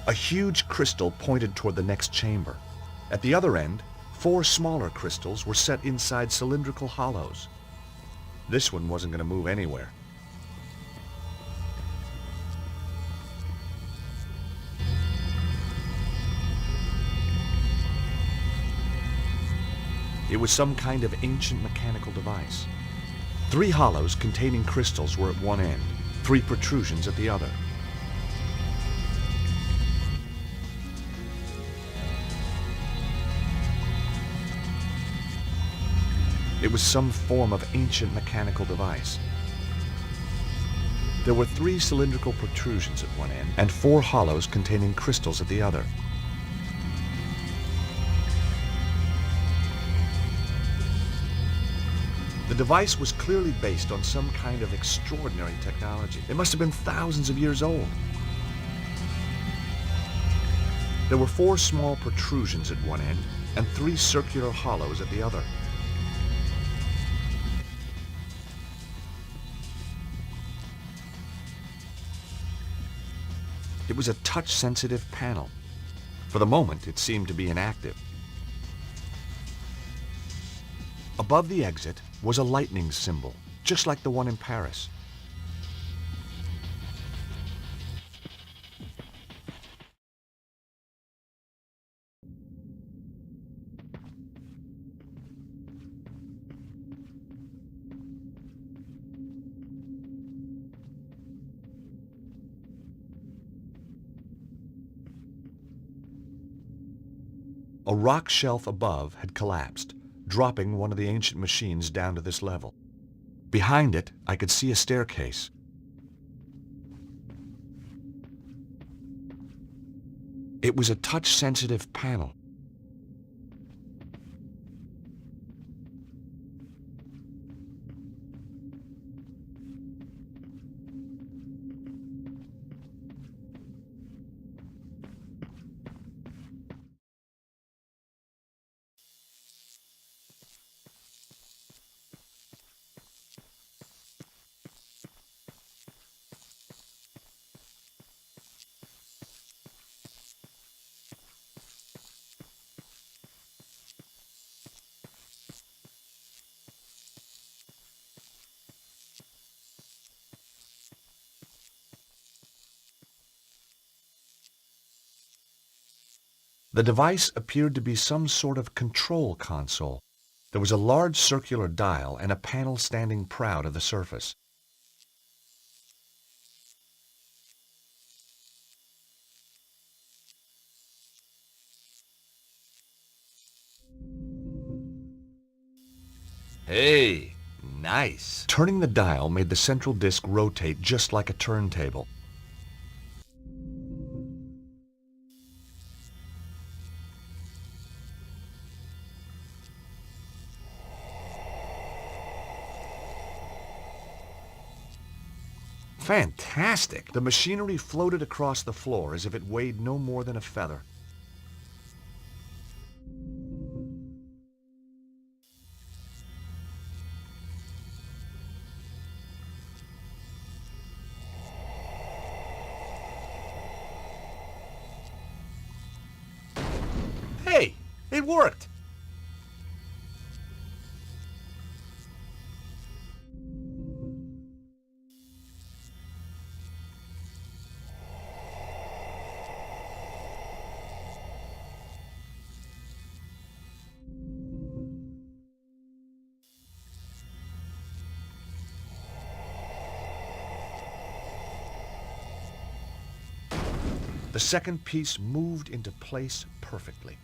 A huge crystal pointed toward the next chamber. At the other end, 4 smaller crystals were set inside cylindrical hollows. This one wasn't going to move anywhere. It was some kind of ancient mechanical device. 3 hollows containing crystals were at one end, 3 protrusions at the other. It was some form of ancient mechanical device. There were 3 cylindrical protrusions at one end and 4 hollows containing crystals at the other. The device was clearly based on some kind of extraordinary technology. It must have been thousands of years old. There were 4 small protrusions at one end and 3 circular hollows at the other. It was a touch-sensitive panel. For the moment, it seemed to be inactive. Above the exit was a lightning symbol, just like the one in Paris. A rock shelf above had collapsed, dropping one of the ancient machines down to this level. Behind it, I could see a staircase. It was a touch-sensitive panel. The device appeared to be some sort of control console. There was a large circular dial and a panel standing proud of the surface. Hey, nice. Turning the dial made the central disc rotate just like a turntable. Fantastic! The machinery floated across the floor as if it weighed no more than a feather. Hey, it worked. The second piece moved into place perfectly.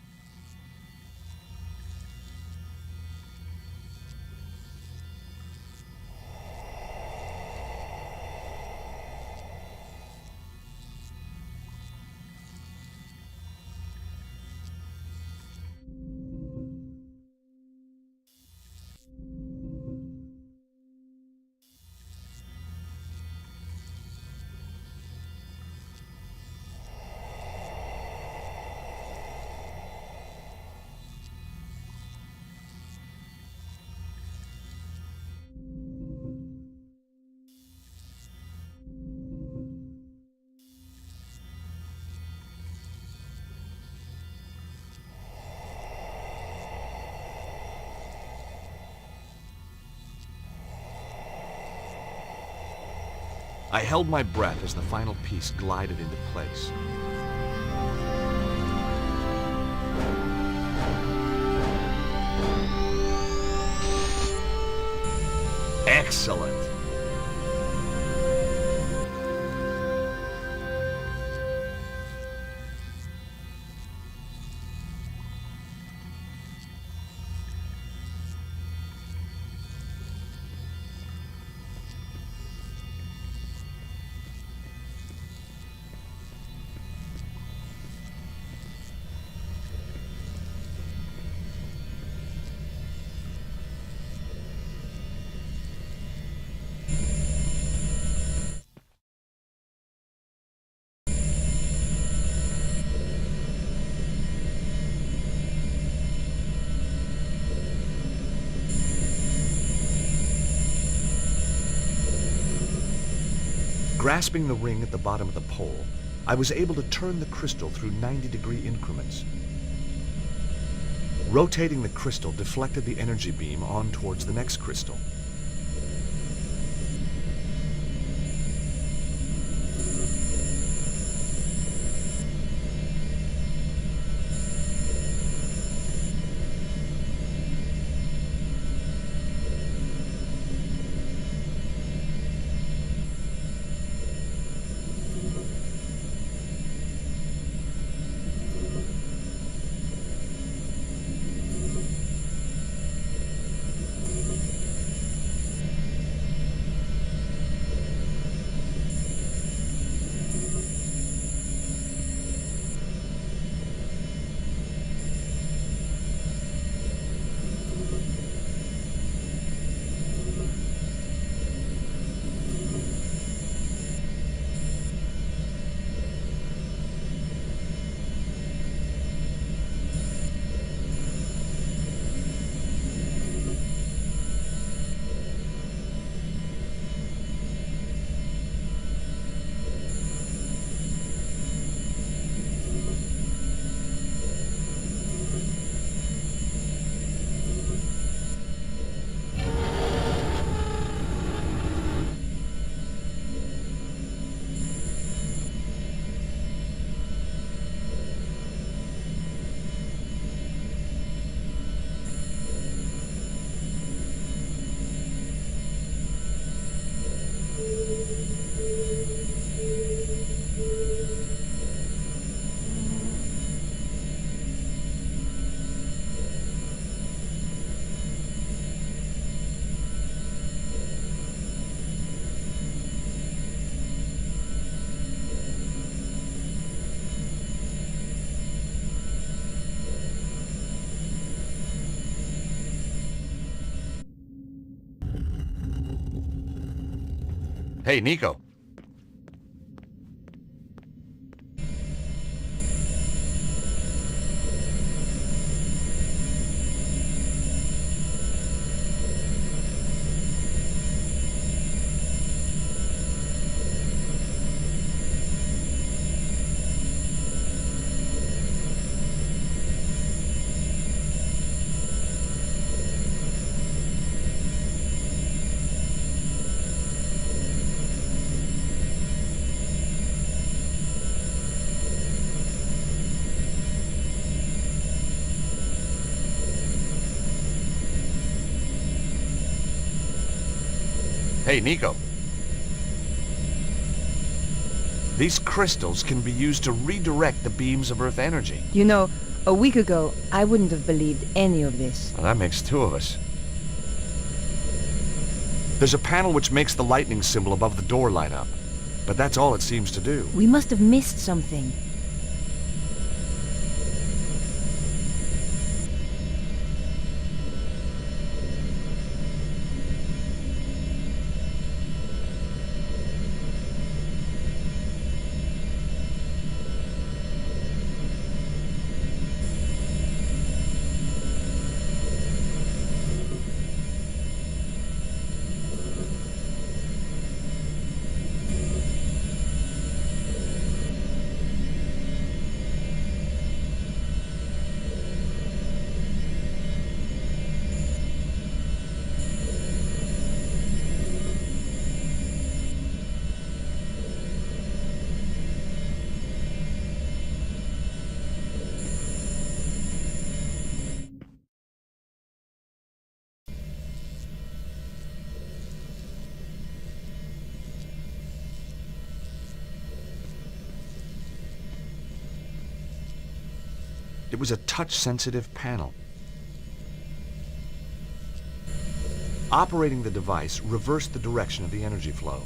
I held my breath as the final piece glided into place. Excellent. Grasping the ring at the bottom of the pole, I was able to turn the crystal through 90-degree increments. Rotating the crystal deflected the energy beam on towards the next crystal. Hey, Nico. Hey, Nico. These crystals can be used to redirect the beams of Earth energy. You know, a week ago, I wouldn't have believed any of this. Well, that makes two of us. There's a panel which makes the lightning symbol above the door light up. But that's all it seems to do. We must have missed something. It was a touch-sensitive panel. Operating the device reversed the direction of the energy flow.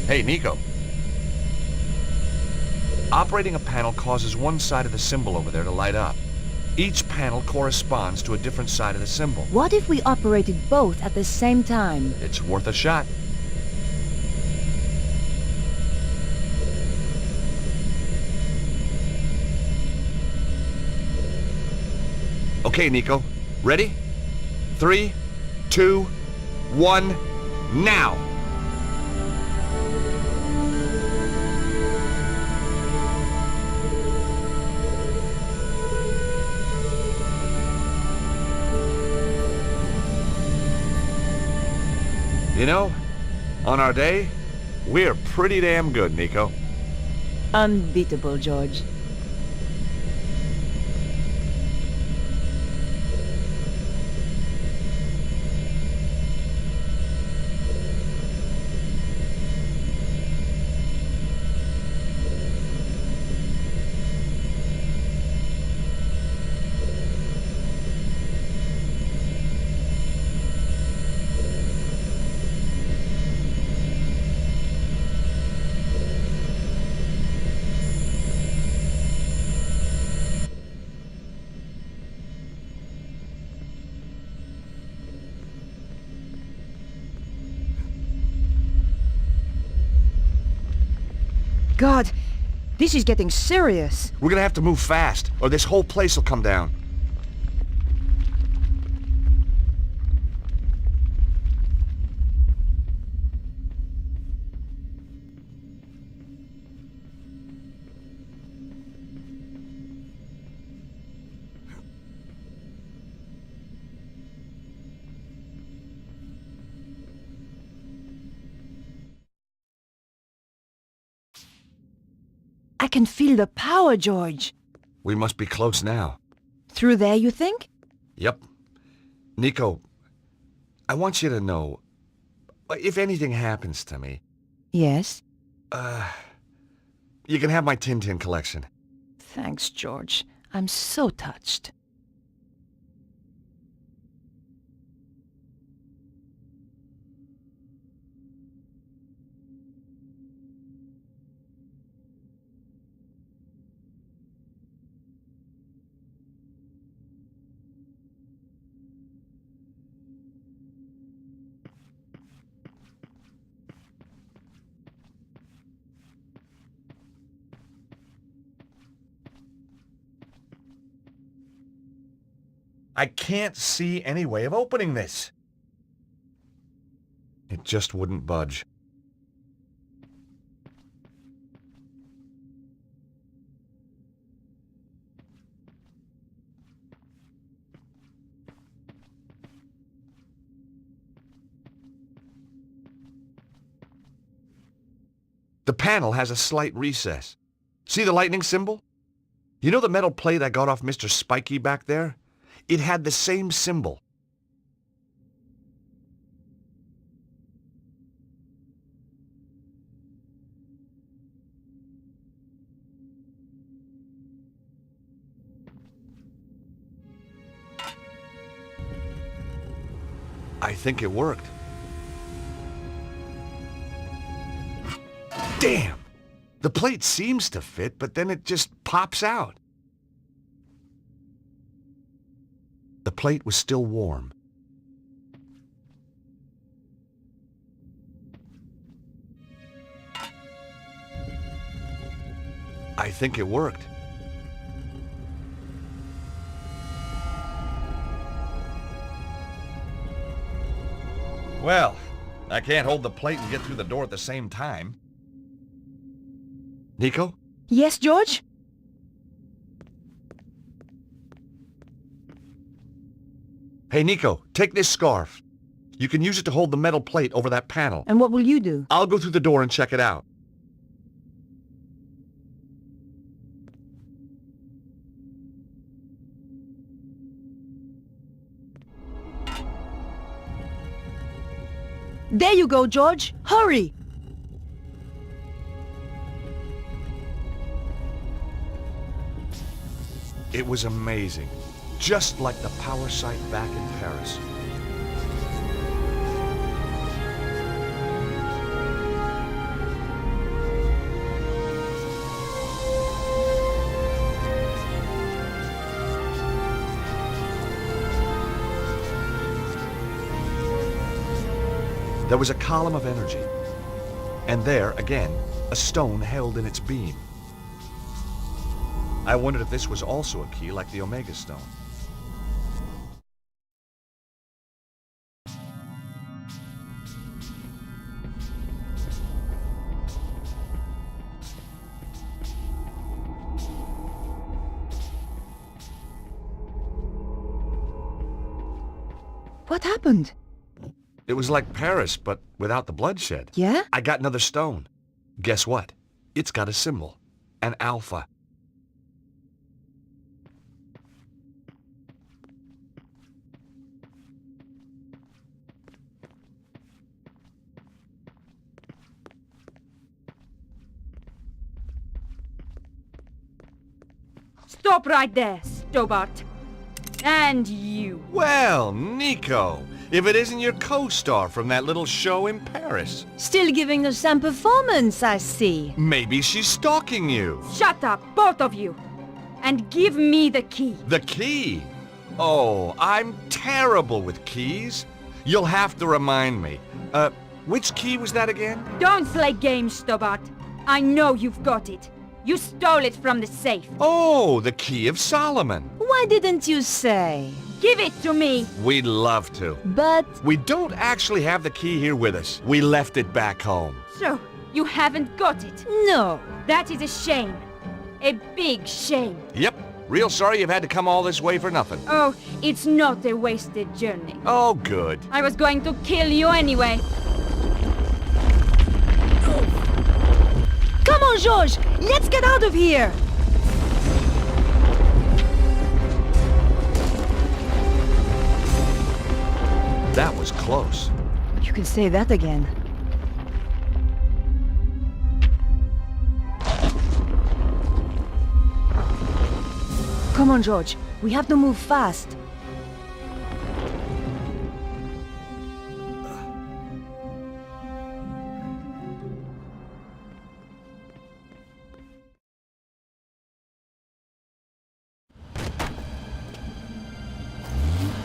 Hey, Nico. Operating a panel causes one side of the symbol over there to light up. Each panel corresponds to a different side of the symbol. What if we operated both at the same time? It's worth a shot. Okay, Nico. Ready? 3, 2, 1, now! You know, on our day, we're pretty damn good, Nico. Unbeatable, George. God, this is getting serious. We're gonna have to move fast, or this whole place will come down. I can feel the power, George. We must be close now. Through there, you think? Yep. Nico, I want you to know, if anything happens to me, Yes. you can have my Tintin collection. Thanks, George. I'm so touched. I can't see any way of opening this. It just wouldn't budge. The panel has a slight recess. See the lightning symbol? You know the metal plate I got off Mr. Spiky back there? It had the same symbol. I think it worked. Damn! The plate seems to fit, but then it just pops out. The plate was still warm. I think it worked. Well, I can't hold the plate and get through the door at the same time. Nico? Yes, George? Hey, Nico, take this scarf. You can use it to hold the metal plate over that panel. And what will you do? I'll go through the door and check it out. There you go, George. Hurry! It was amazing. Just like the power site back in Paris. There was a column of energy, and there, again, a stone held in its beam. I wondered if this was also a key like the Omega Stone. What happened? It was like Paris, but without the bloodshed. Yeah? I got another stone. Guess what? It's got a symbol. An alpha. Stop right there, Stobart. And you. Well, Nico, if it isn't your co-star from that little show in Paris. Still giving us some performance, I see. Maybe she's stalking you. Shut up, both of you. And give me the key. The key? Oh, I'm terrible with keys. You'll have to remind me. Which key was that again? Don't play games, Stobart. I know you've got it. You stole it from the safe. Oh, the Key of Solomon. Why didn't you say? Give it to me. We'd love to. But... We don't actually have the key here with us. We left it back home. So, you haven't got it. no. That is a shame. A big shame. Yep. Real sorry you've had to come all this way for nothing. Oh, it's not a wasted journey. Oh, good. I was going to kill you anyway. Come on, George! Let's get out of here! That was close. You can say that again. Come on, George. We have to move fast.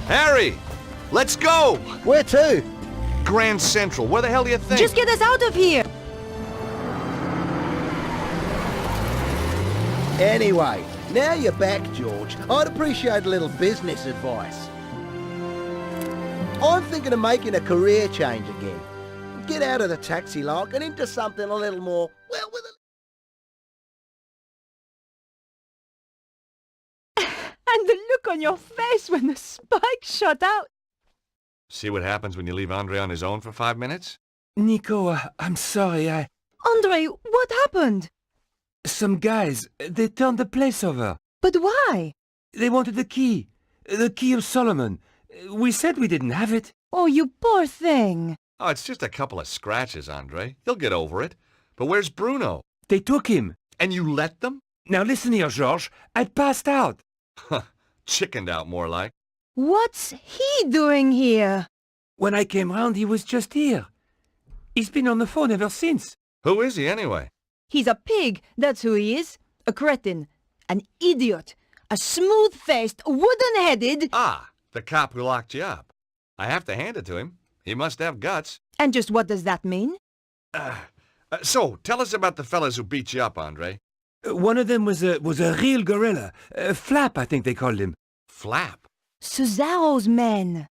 Harry! Let's go! Where to? Grand Central. Where the hell do you think? Just get us out of here! Anyway, now you're back, George. I'd appreciate a little business advice. I'm thinking of making a career change again. Get out of the taxi like and into something a little more, well, with a... And the look on your face when the spike shot out! See what happens when you leave Andre on his own for 5 minutes? Nico, I'm sorry, Andre, what happened? Some guys, they turned the place over. But why? They wanted the key of Solomon. We said we didn't have it. Oh, you poor thing. Oh, it's just a couple of scratches, Andre. He'll get over it. But where's Bruno? They took him. And you let them? Now listen here, George. I passed out. Huh. Chickened out, more like. What's he doing here? When I came round, he was just here. He's been on the phone ever since. Who is he, anyway? He's a pig, that's who he is. A cretin. An idiot. A smooth-faced, wooden-headed... Ah, the cop who locked you up. I have to hand it to him. He must have guts. And just what does that mean? So, tell us about the fellas who beat you up, Andre. One of them was a real gorilla. Flap, I think they called him. Flap? Cesaro's men.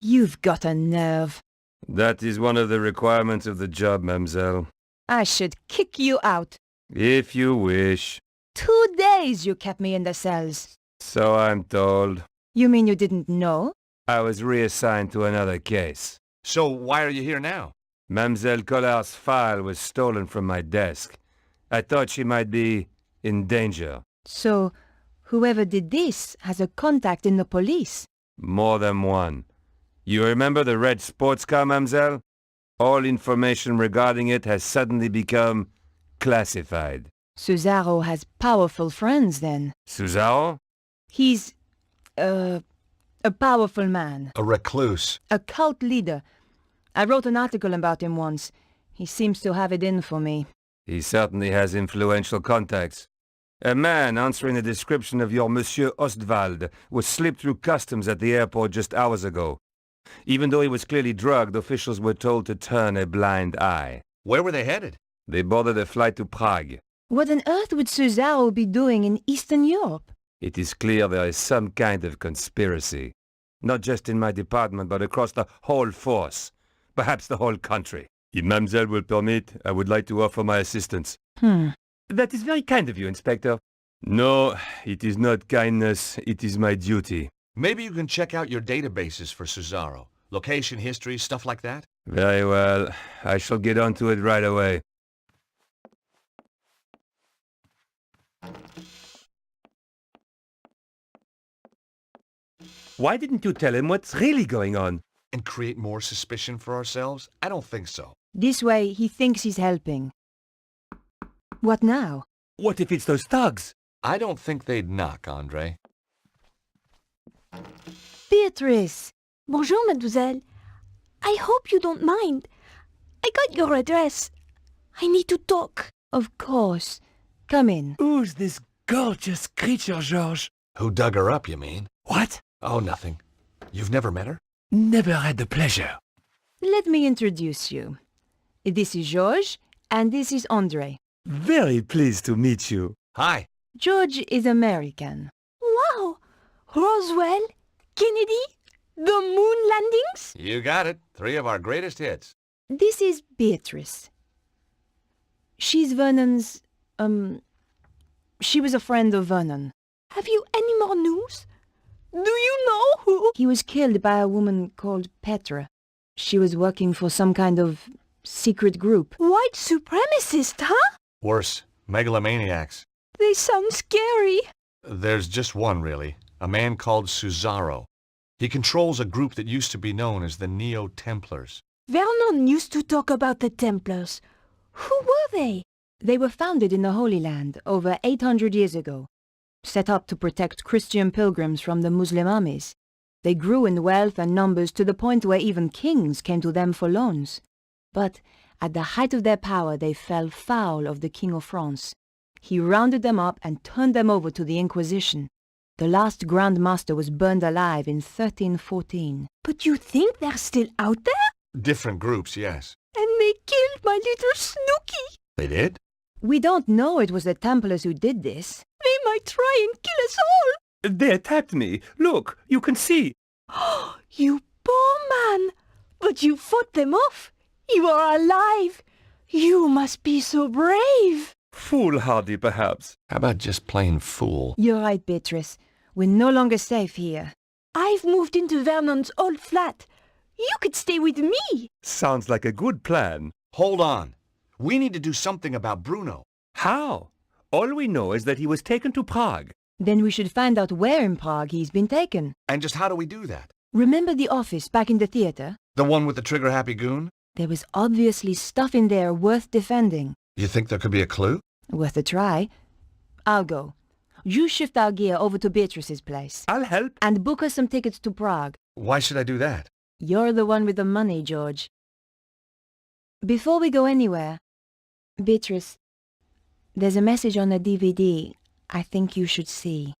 You've got a nerve. That is one of the requirements of the job, mademoiselle. I should kick you out. If you wish. 2 days you kept me in the cells. So I'm told. You mean you didn't know? I was reassigned to another case. So why are you here now? Mademoiselle Collard's file was stolen from my desk. I thought she might be in danger. So, whoever did this has a contact in the police. More than one. You remember the red sports car, mademoiselle? All information regarding it has suddenly become classified. Cesaro has powerful friends then. Cesaro? He's, a powerful man. A recluse. A cult leader. I wrote an article about him once. He seems to have it in for me. He certainly has influential contacts. A man answering the description of your Monsieur Ostwald was slipped through customs at the airport just hours ago. Even though he was clearly drugged, officials were told to turn a blind eye. Where were they headed? They boarded a flight to Prague. What on earth would Cesaro be doing in Eastern Europe? It is clear there is some kind of conspiracy. Not just in my department, but across the whole force. Perhaps the whole country. If mademoiselle will permit, I would like to offer my assistance. That is very kind of you, Inspector. No, it is not kindness. It is my duty. Maybe you can check out your databases for Cesaro. Location, history, stuff like that? Very well. I shall get onto it right away. Why didn't you tell him what's really going on? And create more suspicion for ourselves? I don't think so. This way, he thinks he's helping. What now? What if it's those thugs? I don't think they'd knock, Andre. Beatrice! Bonjour, mademoiselle. I hope you don't mind. I got your address. I need to talk. Of course. Come in. Who's this gorgeous creature, George? Who dug her up, you mean? What? Oh, nothing. You've never met her? Never had the pleasure. Let me introduce you. This is George, and this is Andre. Very pleased to meet you. Hi. George is American. Wow! Roswell, Kennedy, the moon landings? You got it. 3 of our greatest hits. This is Beatrice. She's Vernon's, she was a friend of Vernon. Have you any more news? Do you know who? He was killed by a woman called Petra. She was working for some kind of secret group. White supremacist, huh? Worse, megalomaniacs. They sound scary. There's just one, really. A man called Cesaro. He controls a group that used to be known as the Neo-Templars. Vernon used to talk about the Templars. Who were they? They were founded in the Holy Land over 800 years ago, set up to protect Christian pilgrims from the Muslim armies. They grew in wealth and numbers to the point where even kings came to them for loans. But at the height of their power, they fell foul of the King of France. He rounded them up and turned them over to the Inquisition. The last Grand Master was burned alive in 1314. But you think they're still out there? Different groups, yes. And they killed my little Snooky. They did? We don't know it was the Templars who did this. They might try and kill us all. They attacked me. Look, you can see. Oh, you poor man. But you fought them off. You are alive. You must be so brave. Foolhardy, perhaps. How about just plain fool? You're right, Beatrice. We're no longer safe here. I've moved into Vernon's old flat. You could stay with me. Sounds like a good plan. Hold on. We need to do something about Bruno. How? All we know is that he was taken to Prague. Then we should find out where in Prague he's been taken. And just how do we do that? Remember the office back in the theater? The one with the trigger-happy goon? There was obviously stuff in there worth defending. You think there could be a clue? Worth a try. I'll go. You shift our gear over to Beatrice's place. I'll help. And book us some tickets to Prague. Why should I do that? You're the one with the money, George. Before we go anywhere, Beatrice, there's a message on the DVD I think you should see.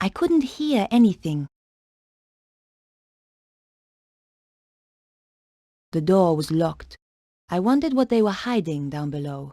I couldn't hear anything. The door was locked. I wondered what they were hiding down below.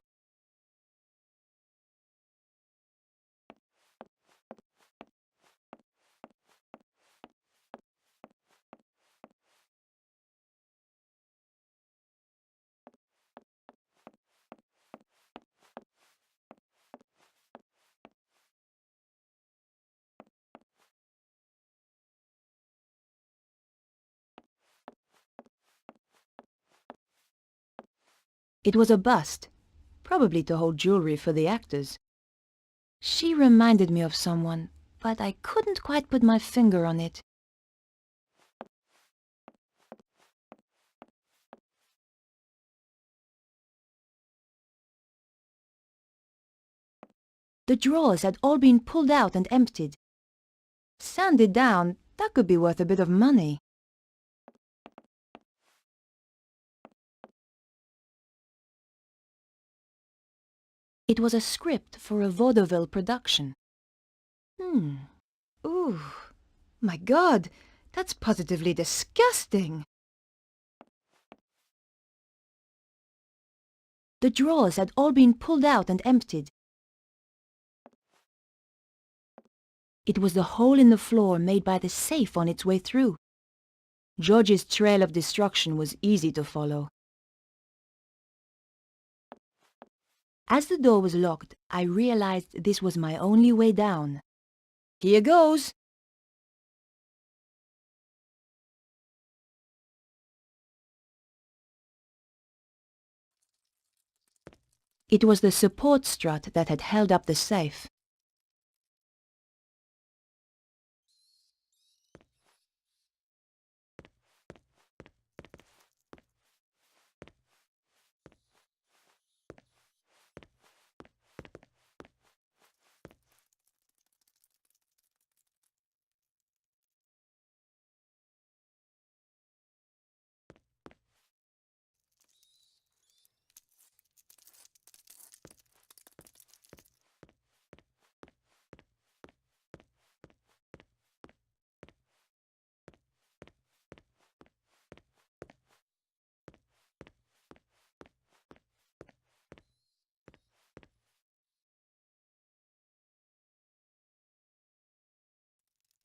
It was a bust, probably to hold jewelry for the actors. She reminded me of someone, but I couldn't quite put my finger on it. The drawers had all been pulled out and emptied. Sanded down, that could be worth a bit of money. It was a script for a vaudeville production. Ooh, my God, that's positively disgusting. The drawers had all been pulled out and emptied. It was the hole in the floor made by the safe on its way through. George's trail of destruction was easy to follow. As the door was locked, I realized this was my only way down. Here goes! It was the support strut that had held up the safe.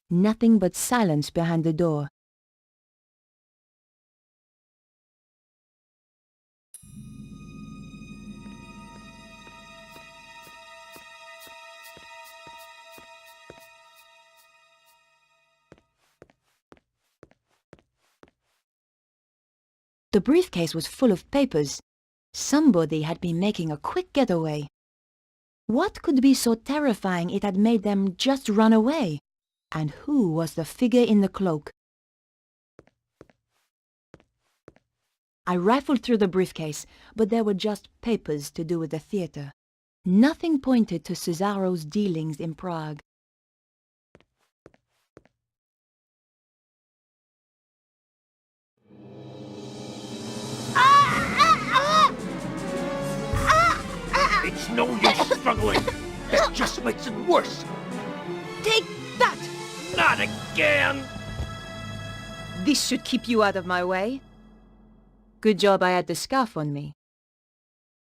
Nothing but silence behind the door. The briefcase was full of papers. Somebody had been making a quick getaway. What could be so terrifying it had made them just run away? And who was the figure in the cloak? I rifled through the briefcase, but there were just papers to do with the theater. Nothing pointed to Cesaro's dealings in Prague. It's no use struggling. That just makes it worse. Take that! Not again! This should keep you out of my way. Good job I had the scarf on me.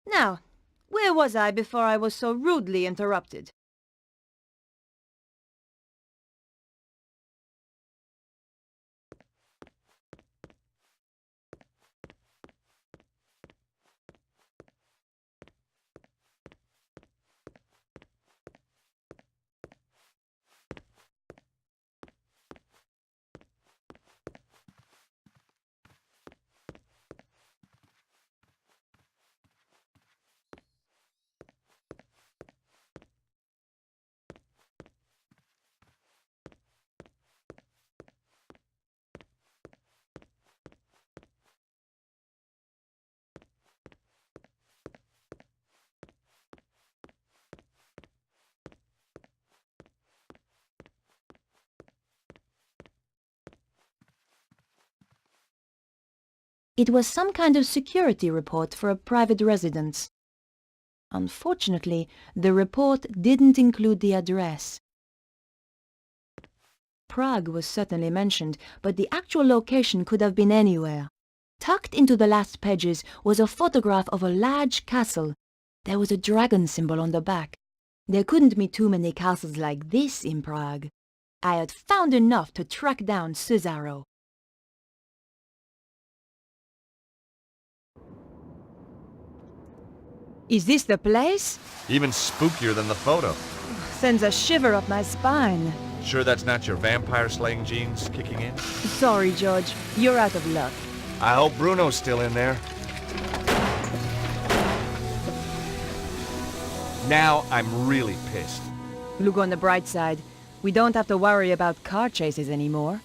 Now, where was I before I was so rudely interrupted? It was some kind of security report for a private residence. Unfortunately, the report didn't include the address. Prague was certainly mentioned, but the actual location could have been anywhere. Tucked into the last pages was a photograph of a large castle. There was a dragon symbol on the back. There couldn't be too many castles like this in Prague. I had found enough to track down Cesaro. Is this the place? Even spookier than the photo. Sends a shiver up my spine. Sure that's not your vampire-slaying genes kicking in? Sorry, George. You're out of luck. I hope Bruno's still in there. Now I'm really pissed. Look on the bright side. We don't have to worry about car chases anymore.